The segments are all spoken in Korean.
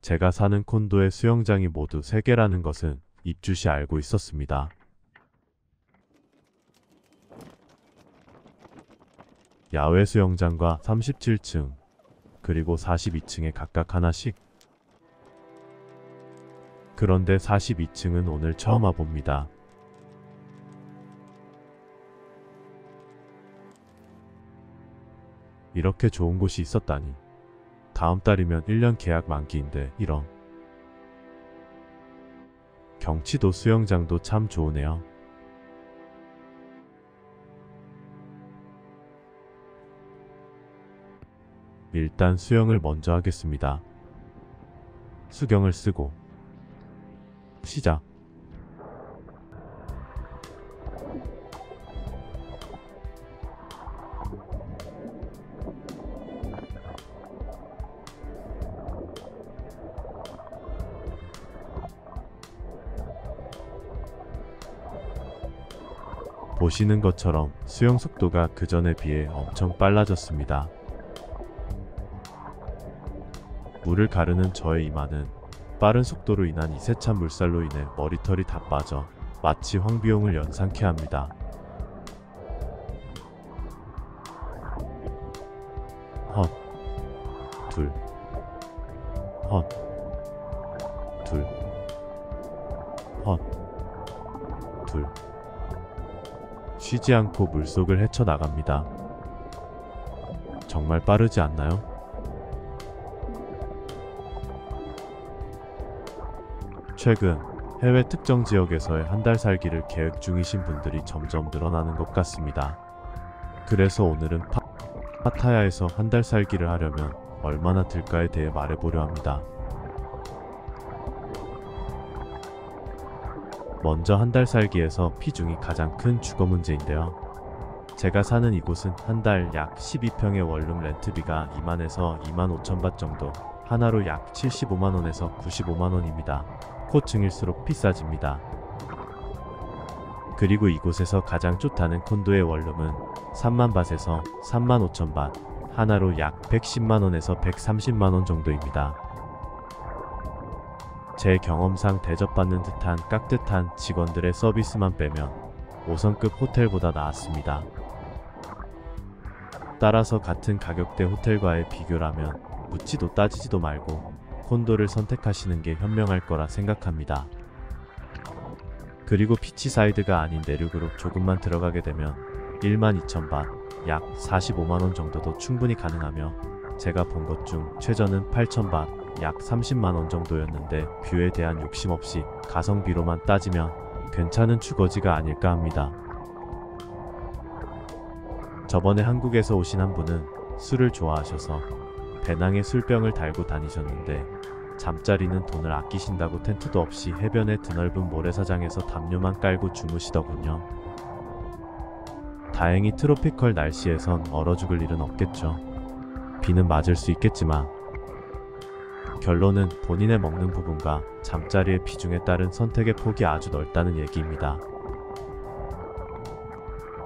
제가 사는 콘도의 수영장이 모두 3개라는 것은 입주시 알고 있었습니다. 야외 수영장과 37층, 그리고 42층에 각각 하나씩. 그런데 42층은 오늘 처음 와봅니다. 이렇게 좋은 곳이 있었다니. 다음 달이면 1년 계약 만기인데 이런. 경치도 수영장도 참 좋으네요. 일단 수영을 먼저 하겠습니다. 수경을 쓰고 시작. 보시는 것처럼 수영 속도가 그 전에 비해 엄청 빨라졌습니다. 물을 가르는 저의 이마는 빠른 속도로 인한 이세찬 물살로 인해 머리털이 다 빠져 마치 황비용을 연상케 합니다. 헛, 둘, 헛, 둘, 헛, 둘. 쉬지 않고 물속을 헤쳐나갑니다. 정말 빠르지 않나요? 최근 해외 특정 지역에서의 한 달 살기를 계획 중이신 분들이 점점 늘어나는 것 같습니다. 그래서 오늘은 파타야에서 한 달 살기를 하려면 얼마나 들까에 대해 말해보려 합니다. 먼저 한 달 살기에서 비중이 가장 큰 주거 문제인데요. 제가 사는 이곳은 한 달 약 12평의 원룸 렌트비가 2만에서 2만 5천 바 정도, 하나로 약 75만원에서 95만원입니다. 고층일수록 비싸집니다. 그리고 이곳에서 가장 좋다는 콘도의 원룸은 3만 밭에서 3만 5천 밭, 하나로 약 110만원에서 130만원 정도입니다. 제 경험상 대접받는 듯한 깍듯한 직원들의 서비스만 빼면 5성급 호텔보다 나았습니다. 따라서 같은 가격대 호텔과의 비교라면 묻지도 따지지도 말고 콘도를 선택하시는 게 현명할 거라 생각합니다. 그리고 피치사이드가 아닌 내륙으로 조금만 들어가게 되면 12,000바, 약 45만원 정도도 충분히 가능하며 제가 본 것 중 최저는 8,000바, 약 30만원 정도였는데 뷰에 대한 욕심 없이 가성비로만 따지면 괜찮은 주거지가 아닐까 합니다. 저번에 한국에서 오신 한 분은 술을 좋아하셔서 배낭에 술병을 달고 다니셨는데 잠자리는 돈을 아끼신다고 텐트도 없이 해변의 드넓은 모래사장에서 담요만 깔고 주무시더군요. 다행히 트로피컬 날씨에선 얼어 죽을 일은 없겠죠. 비는 맞을 수 있겠지만 결론은 본인의 먹는 부분과 잠자리의 비중에 따른 선택의 폭이 아주 넓다는 얘기입니다.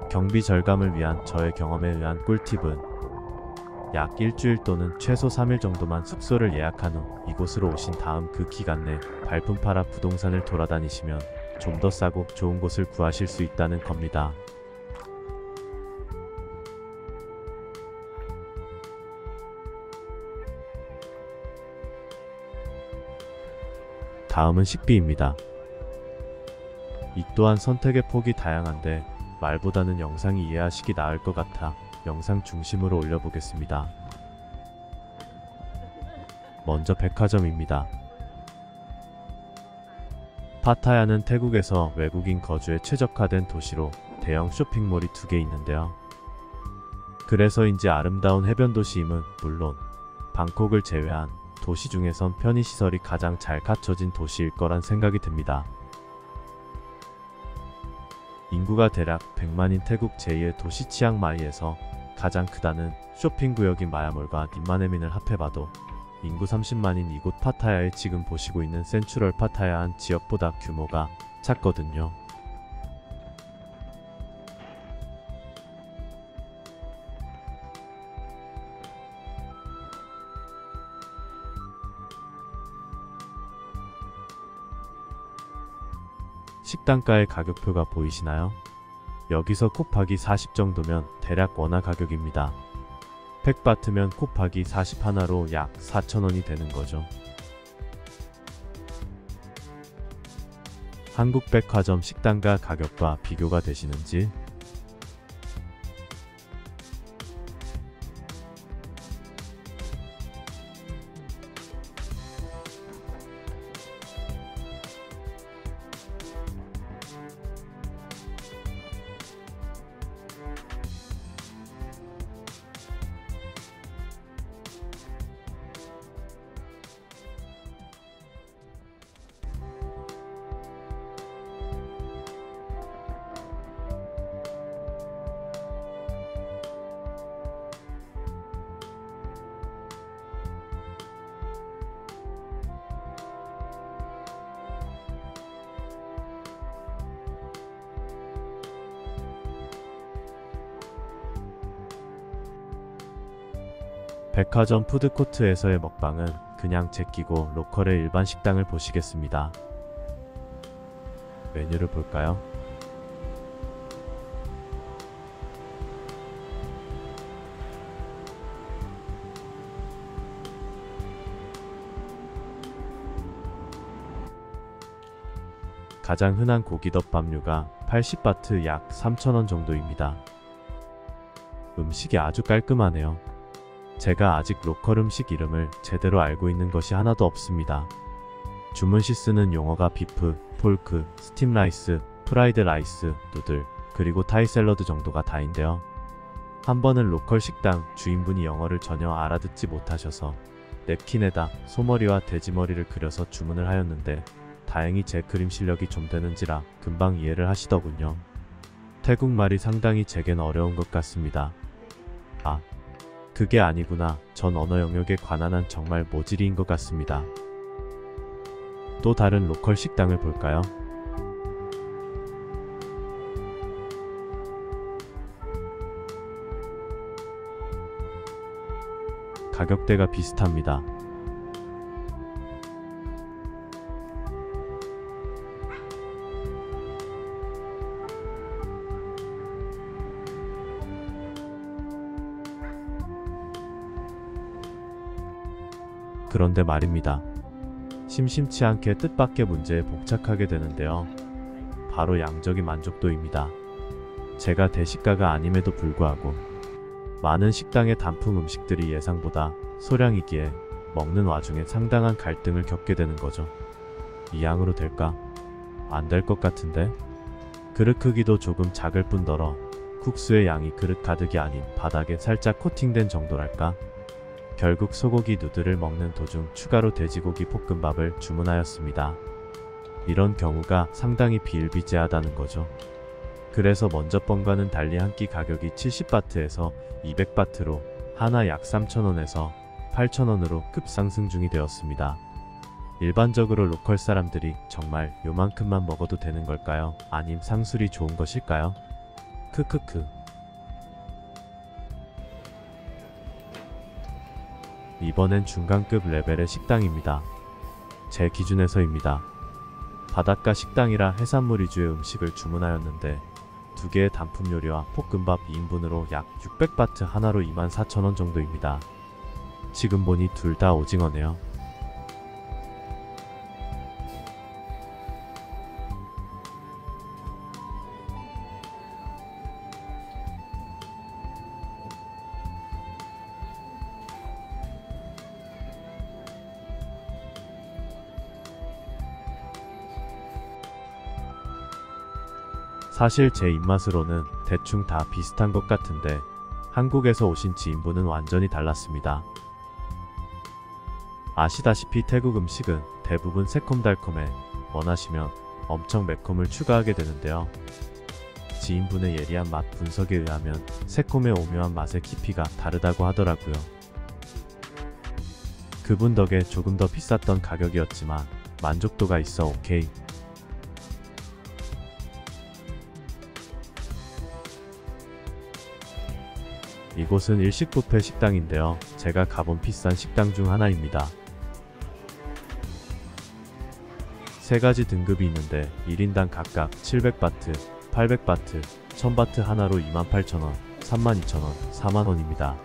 경비 절감을 위한 저의 경험에 의한 꿀팁은 약 일주일 또는 최소 3일 정도만 숙소를 예약한 후 이곳으로 오신 다음 그 기간 내 발품 팔아 부동산을 돌아다니시면 좀 더 싸고 좋은 곳을 구하실 수 있다는 겁니다. 다음은 식비입니다. 이 또한 선택의 폭이 다양한데 말보다는 영상이 이해하시기 나을 것 같아 영상 중심으로 올려보겠습니다. 먼저 백화점입니다. 파타야는 태국에서 외국인 거주에 최적화된 도시로 대형 쇼핑몰이 2개 있는데요. 그래서인지 아름다운 해변 도시임은 물론 방콕을 제외한 도시 중에선 편의시설이 가장 잘 갖춰진 도시일 거란 생각이 듭니다. 인구가 대략 100만인 태국 제2의 도시 치앙마이에서 가장 크다는 쇼핑구역인 마야몰과 님마네민을 합해봐도 인구 30만인 이곳 파타야에 지금 보시고 있는 센트럴 파타야한 지역보다 규모가 작거든요. 식단가의 가격표가 보이시나요? 여기서 곱하기 40 정도면 대략 원화 가격입니다. 100바트면 곱하기 40 하나로 약 4,000원이 되는 거죠. 한국 백화점 식단가 가격과 비교가 되시는지? 백화점 푸드코트에서의 먹방은 그냥 제끼고 로컬의 일반 식당을 보시겠습니다. 메뉴를 볼까요? 가장 흔한 고기덮밥류가 80바트 약 3,000원 정도입니다. 음식이 아주 깔끔하네요. 제가 아직 로컬 음식 이름을 제대로 알고 있는 것이 하나도 없습니다. 주문 시 쓰는 용어가 비프, 폴크, 스팀 라이스, 프라이드 라이스, 누들, 그리고 타이 샐러드 정도가 다인데요. 한 번은 로컬 식당 주인분이 영어를 전혀 알아듣지 못하셔서 냅킨에다 소머리와 돼지머리를 그려서 주문을 하였는데 다행히 제 그림 실력이 좀 되는지라 금방 이해를 하시더군요. 태국말이 상당히 제겐 어려운 것 같습니다. 아, 그게 아니구나. 전 언어 영역에 관한 한 정말 모질이인 것 같습니다. 또 다른 로컬 식당을 볼까요? 가격대가 비슷합니다. 그런데 말입니다. 심심치 않게 뜻밖의 문제에 복착하게 되는데요. 바로 양적인 만족도입니다. 제가 대식가가 아님에도 불구하고 많은 식당의 단품 음식들이 예상보다 소량이기에 먹는 와중에 상당한 갈등을 겪게 되는 거죠. 이 양으로 될까? 안 될 것 같은데? 그릇 크기도 조금 작을 뿐더러 국수의 양이 그릇 가득이 아닌 바닥에 살짝 코팅된 정도랄까? 결국 소고기 누들을 먹는 도중 추가로 돼지고기 볶음밥을 주문하였습니다. 이런 경우가 상당히 비일비재하다는 거죠. 그래서 먼저 번과는 달리 한 끼 가격이 70바트에서 200바트로 하나 약 3,000원에서 8,000원으로 급상승 중이 되었습니다. 일반적으로 로컬 사람들이 정말 요만큼만 먹어도 되는 걸까요? 아님 상술이 좋은 것일까요? 크크크. 이번엔 중간급 레벨의 식당입니다. 제 기준에서입니다. 바닷가 식당이라 해산물 위주의 음식을 주문하였는데 두 개의 단품 요리와 볶음밥 2인분으로 약 600바트 하나로 24,000원 정도입니다. 지금 보니 둘 다 오징어네요. 사실 제 입맛으로는 대충 다 비슷한 것 같은데 한국에서 오신 지인분은 완전히 달랐습니다. 아시다시피 태국 음식은 대부분 새콤달콤해 원하시면 엄청 매콤을 추가하게 되는데요. 지인분의 예리한 맛 분석에 의하면 새콤의 오묘한 맛의 깊이가 다르다고 하더라고요. 그분 덕에 조금 더 비쌌던 가격이었지만 만족도가 있어 오케이. 이곳은 일식 뷔페 식당인데요. 제가 가본 비싼 식당 중 하나입니다. 세 가지 등급이 있는데 1인당 각각 700바트, 800바트, 1000바트 하나로 28,000원, 32,000원, 4만원입니다.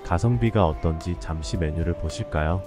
가성비가 어떤지 잠시 메뉴를 보실까요?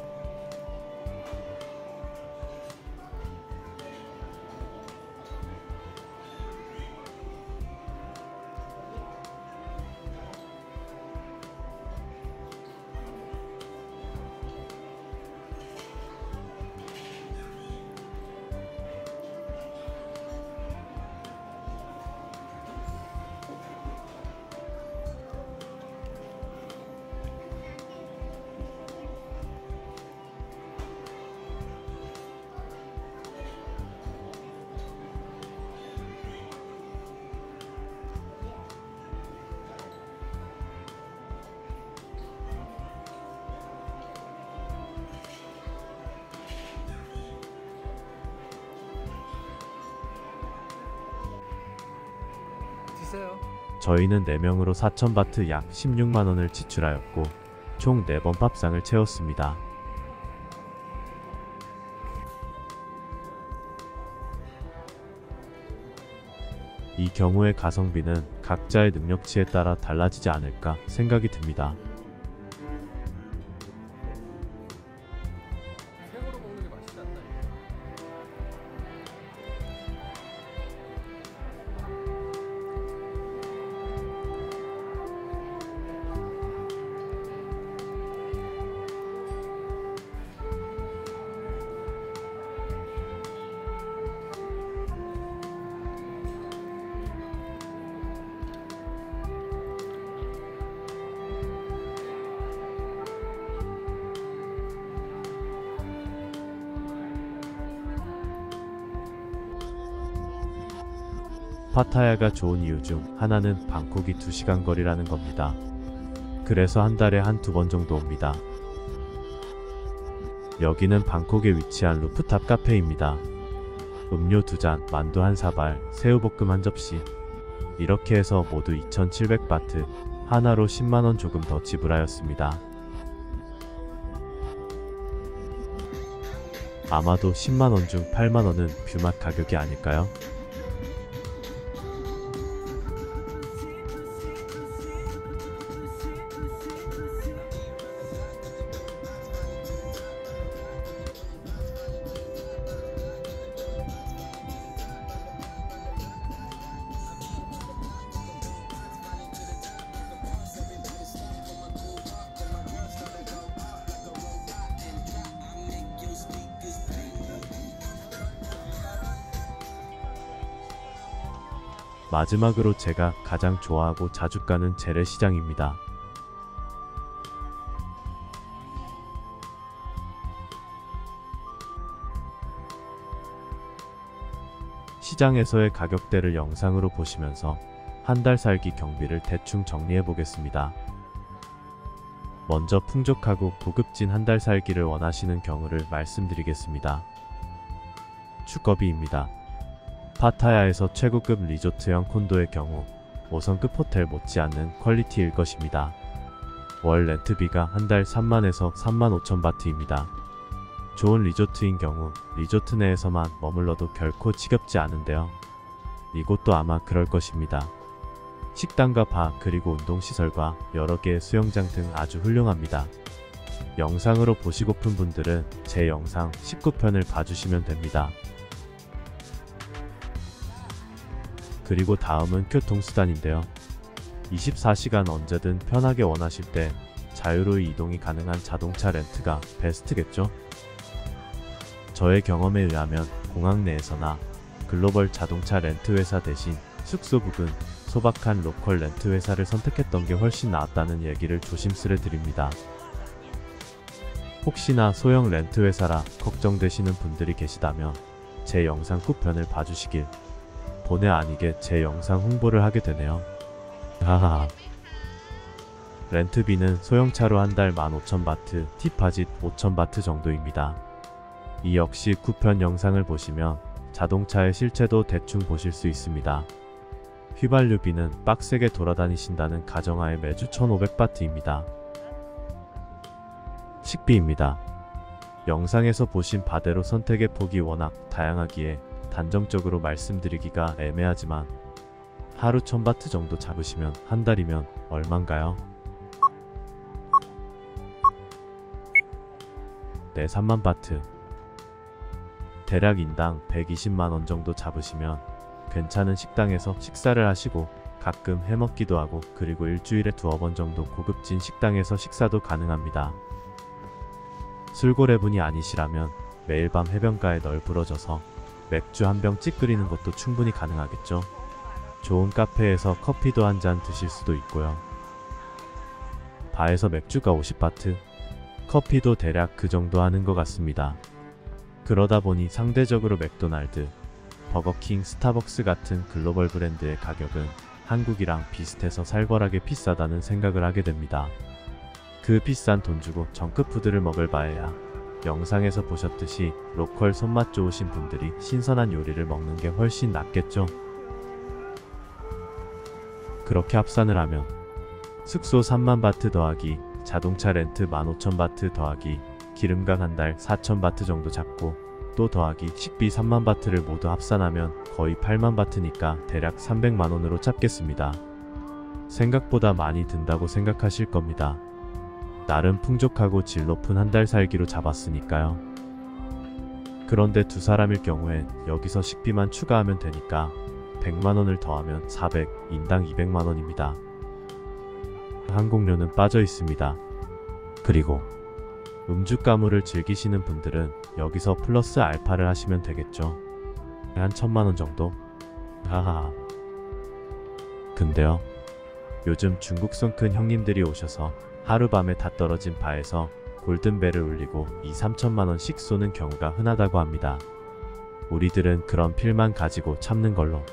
드세요. 저희는 4명으로 4,000바트 약 16만원을 지출하였고 총 4번 밥상을 채웠습니다. 이 경우의 가성비는 각자의 능력치에 따라 달라지지 않을까 생각이 듭니다. 생으로 먹는 게 맛있지 않나? 파타야가 좋은 이유 중 하나는 방콕이 2시간 거리라는 겁니다. 그래서 한 달에 한두 번 정도 옵니다. 여기는 방콕에 위치한 루프탑 카페입니다. 음료 2잔, 만두 한 사발, 새우볶음 한 접시, 이렇게 해서 모두 2,700바트, 하나로 10만원 조금 더 지불하였습니다. 아마도 10만원 중 8만원은 뷰맛 가격이 아닐까요? 마지막으로 제가 가장 좋아하고 자주 가는 재래시장입니다. 시장에서의 가격대를 영상으로 보시면서 한 달 살기 경비를 대충 정리해 보겠습니다. 먼저 풍족하고 고급진 한 달 살기를 원하시는 경우를 말씀드리겠습니다. 주거비입니다. 파타야에서 최고급 리조트형 콘도의 경우 5성급 호텔 못지않는 퀄리티일 것입니다. 월 렌트비가 한 달 3만에서 35,000바트입니다. 좋은 리조트인 경우 리조트 내에서만 머물러도 결코 지겹지 않은데요. 이곳도 아마 그럴 것입니다. 식당과 바 그리고 운동시설과 여러 개의 수영장 등 아주 훌륭합니다. 영상으로 보시고픈 분들은 제 영상 19편을 봐주시면 됩니다. 그리고 다음은 교통수단인데요. 24시간 언제든 편하게 원하실 때 자유로이 이동이 가능한 자동차 렌트가 베스트겠죠? 저의 경험에 의하면 공항 내에서나 글로벌 자동차 렌트 회사 대신 숙소 부근 소박한 로컬 렌트 회사를 선택했던 게 훨씬 나았다는 얘기를 조심스레 드립니다. 혹시나 소형 렌트 회사라 걱정되시는 분들이 계시다면 제 영상 9편을 봐주시길. 본의 아니게 제 영상 홍보를 하게 되네요. 하하하. 렌트비는 소형차로 한 달 15,000바트, 디파짓 5,000바트 정도입니다. 이 역시 9편 영상을 보시면 자동차의 실체도 대충 보실 수 있습니다. 휘발유비는 빡세게 돌아다니신다는 가정하에 매주 1,500바트입니다. 식비입니다. 영상에서 보신 바대로 선택의 폭이 워낙 다양하기에 단정적으로 말씀드리기가 애매하지만 하루 1000바트 정도 잡으시면 한 달이면 얼만가요? 네, 3만바트. 대략 인당 120만원 정도 잡으시면 괜찮은 식당에서 식사를 하시고 가끔 해먹기도 하고 그리고 일주일에 2번 정도 고급진 식당에서 식사도 가능합니다. 술고래분이 아니시라면 매일 밤 해변가에 널브러져서 맥주 한 병 찌끄리는 것도 충분히 가능하겠죠. 좋은 카페에서 커피도 한 잔 드실 수도 있고요. 바에서 맥주가 50바트, 커피도 대략 그 정도 하는 것 같습니다. 그러다 보니 상대적으로 맥도날드, 버거킹, 스타벅스 같은 글로벌 브랜드의 가격은 한국이랑 비슷해서 살벌하게 비싸다는 생각을 하게 됩니다. 그 비싼 돈 주고 정크푸드를 먹을 바에야 영상에서 보셨듯이 로컬 손맛 좋으신 분들이 신선한 요리를 먹는 게 훨씬 낫겠죠. 그렇게 합산을 하면 숙소 3만바트 더하기 자동차 렌트 15,000바트 더하기 기름값 한 달 4,000바트 정도 잡고 또 더하기 식비 3만바트를 모두 합산하면 거의 8만바트니까 대략 300만원으로 잡겠습니다. 생각보다 많이 든다고 생각하실 겁니다. 나름 풍족하고 질 높은 한 달 살기로 잡았으니까요. 그런데 두 사람일 경우엔 여기서 식비만 추가하면 되니까 100만원을 더하면 400, 인당 200만원입니다. 항공료는 빠져 있습니다. 그리고 음주 가무를 즐기시는 분들은 여기서 플러스 알파를 하시면 되겠죠. 한 1000만원 정도? 하하하. 근데요, 요즘 중국성 큰 형님들이 오셔서 하룻밤에 다 떨어진 바에서 골든벨을 울리고 2~3천만원씩 쏘는 경우가 흔하다고 합니다. 우리들은 그런 필만 가지고 참는 걸로.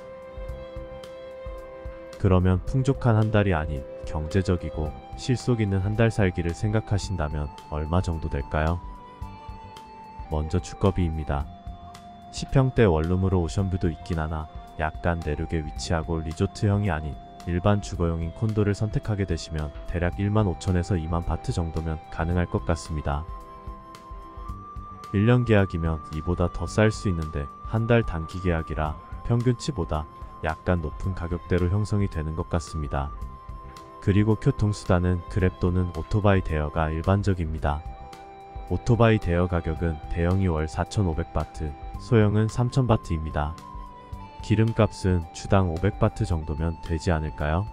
그러면 풍족한 한 달이 아닌 경제적이고 실속 있는 한 달 살기를 생각하신다면 얼마 정도 될까요? 먼저 주거비입니다. 10평대 원룸으로 오션뷰도 있긴 하나 약간 내륙에 위치하고 리조트형이 아닌 일반 주거용인 콘도를 선택하게 되시면 대략 15,000에서 2만바트 정도면 가능할 것 같습니다. 1년 계약이면 이보다 더 쌀 수 있는데 한 달 단기 계약이라 평균치보다 약간 높은 가격대로 형성이 되는 것 같습니다. 그리고 교통수단은 그랩 또는 오토바이 대여가 일반적입니다. 오토바이 대여 가격은 대형이 월 4,500바트, 소형은 3,000바트입니다. 기름값은 주당 500바트 정도면 되지 않을까요?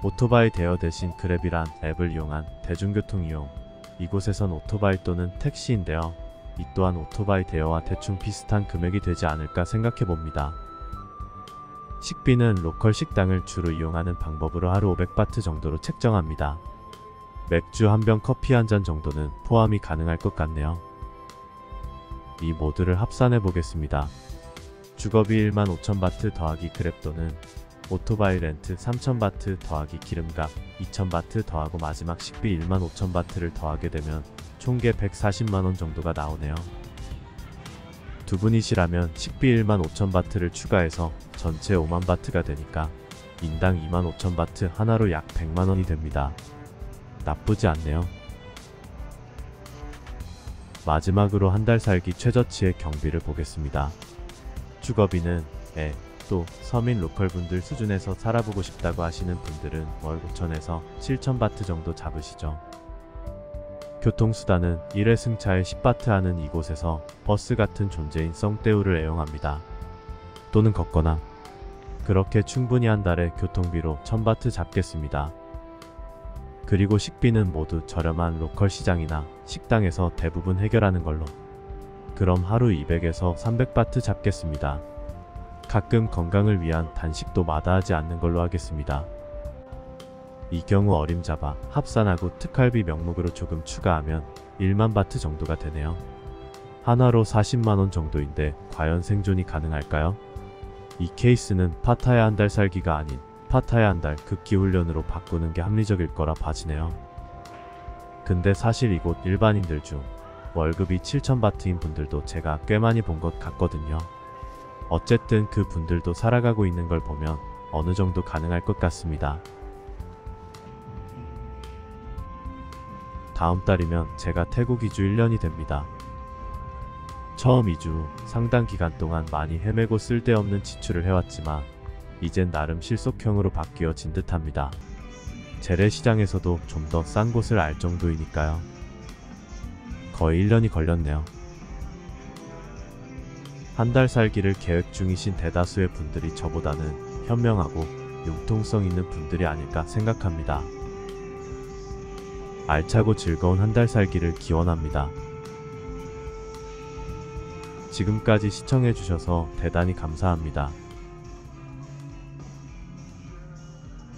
오토바이 대여 대신 그랩이란 앱을 이용한 대중교통 이용. 이곳에선 오토바이 또는 택시인데요. 이 또한 오토바이 대여와 대충 비슷한 금액이 되지 않을까 생각해봅니다. 식비는 로컬 식당을 주로 이용하는 방법으로 하루 500바트 정도로 책정합니다. 맥주 한 병, 커피 한 잔 정도는 포함이 가능할 것 같네요. 이 모두를 합산해 보겠습니다. 주거비 15,000바트 더하기 그랩 또는 오토바이 렌트 3,000바트 더하기 기름값 2,000바트 더하고 마지막 식비 15,000바트를 더하게 되면 총계 140만원 정도가 나오네요. 두 분이시라면 식비 15,000바트를 추가해서 전체 5만바트가 되니까 인당 25,000바트 하나로 약 100만원이 됩니다. 나쁘지 않네요. 마지막으로 한 달 살기 최저치의 경비를 보겠습니다. 주거비는 또 서민 로컬분들 수준에서 살아보고 싶다고 하시는 분들은 월 5,000에서 7,000바트 정도 잡으시죠. 교통수단은 1회승차에 10바트 하는 이곳에서 버스 같은 존재인 썽떼우를 애용합니다. 또는 걷거나. 그렇게 충분히 한 달에 교통비로 1000바트 잡겠습니다. 그리고 식비는 모두 저렴한 로컬 시장이나 식당에서 대부분 해결하는 걸로. 그럼 하루 200에서 300바트 잡겠습니다. 가끔 건강을 위한 단식도 마다하지 않는 걸로 하겠습니다. 이 경우 어림잡아 합산하고 특할비 명목으로 조금 추가하면 1만바트 정도가 되네요. 하나로 40만원 정도인데 과연 생존이 가능할까요? 이 케이스는 파타야 한 달 살기가 아닌 파타야 한 달 극기 훈련으로 바꾸는 게 합리적일 거라 봐지네요. 근데 사실 이곳 일반인들 중 월급이 7,000바트인 분들도 제가 꽤 많이 본 것 같거든요. 어쨌든 그 분들도 살아가고 있는 걸 보면 어느 정도 가능할 것 같습니다. 다음 달이면 제가 태국 이주 1년이 됩니다. 처음 2주 상당 기간 동안 많이 헤매고 쓸데없는 지출을 해왔지만 이젠 나름 실속형으로 바뀌어진 듯합니다. 재래시장에서도 좀 더 싼 곳을 알 정도이니까요. 거의 1년이 걸렸네요. 한 달 살기를 계획 중이신 대다수의 분들이 저보다는 현명하고 융통성 있는 분들이 아닐까 생각합니다. 알차고 즐거운 한 달 살기를 기원합니다. 지금까지 시청해주셔서 대단히 감사합니다.